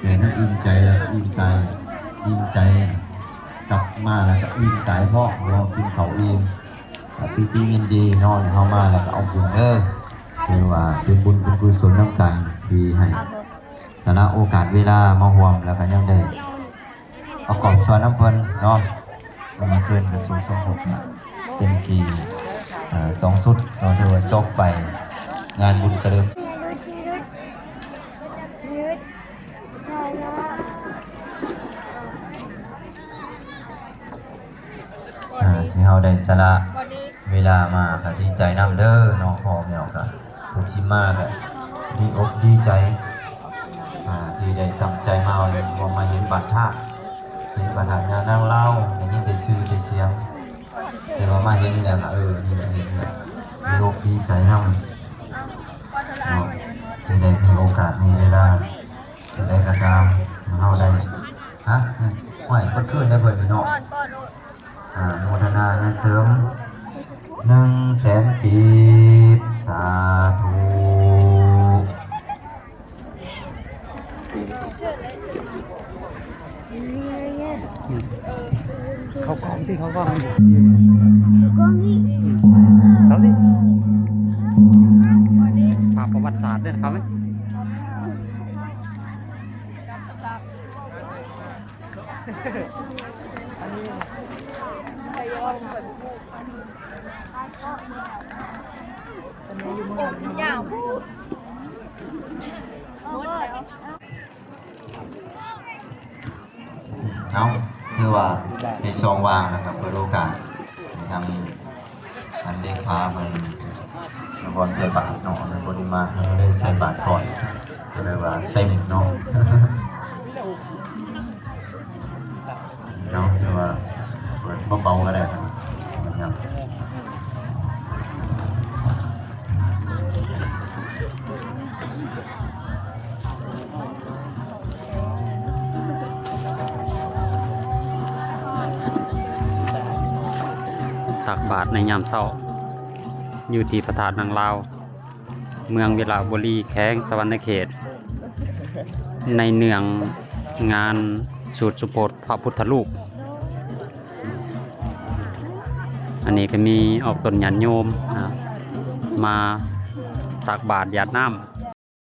แต่นั่นอิ่มใจแล้วอิ่มกายอิ่มใจกลับมาแล้วก็อิ่มกายพ่อเรากินเขาเองพิธีเงินดีนอนเข้ามาแล้วก็เอาบุญเด้อคือว่าเป็นบุญเป็นกุศลน้ำกันที่ให้สาระโอกาสเวลามาห่วงแล้วก็ยังได้เอากล่องชวนน้ำเพลินเนาะมาเกินกระสุนทรงหกนะเต็มที2 สุดเราถือว่าจบไปงานบุญเฉลิมที่เราได้สละเวลามาก็ดีใจน้ำเด้อน้องพ่อแมวก็ผู้ชิมากก็ดีอกดีใจที่ได้ตั้งใจมาว่ามาเห็นบัตรท่าเห็นบัตรงานนั่งเล่าอย่างนี้ได้ซื้อได้เสียงแต่ว่ามาเห็นแล้วก็นี่เห็นแล้วดีอกดีใจน้ำที่ได้มีโอกาสมีเวลาจะได้กระทำเราได้ไหวก็ขึ้นได้เบิดเนาะโมทนาและเสริม100,000 กีบสาธุเขากองที่เขากองอยู่ กองนี่ เขาสิฝากประวัติศาสตร์ด้วยนะครับไหมอย่างพูดเอาคือว่าในซองวางนะครับเปิดโอกาสทางอันเลขาเหมือนนครใส่บาทเนาะในปริมาณเราได้ใส่บาทก่อนก็เลยว่าเต็มเนาะคือว่าเปิดเบาๆก็ได้ครับตักบาตรในยามเช้าอยู่ที่พระธาตุนางลาวเมืองเวลาบุรีแข้งสวรรณเขตในเนืองงานสูตรสุโพธพระพุทธรูปอันนี้ก็มีออกต้นหยันโยมมาตักบาตรหยาดน้ำ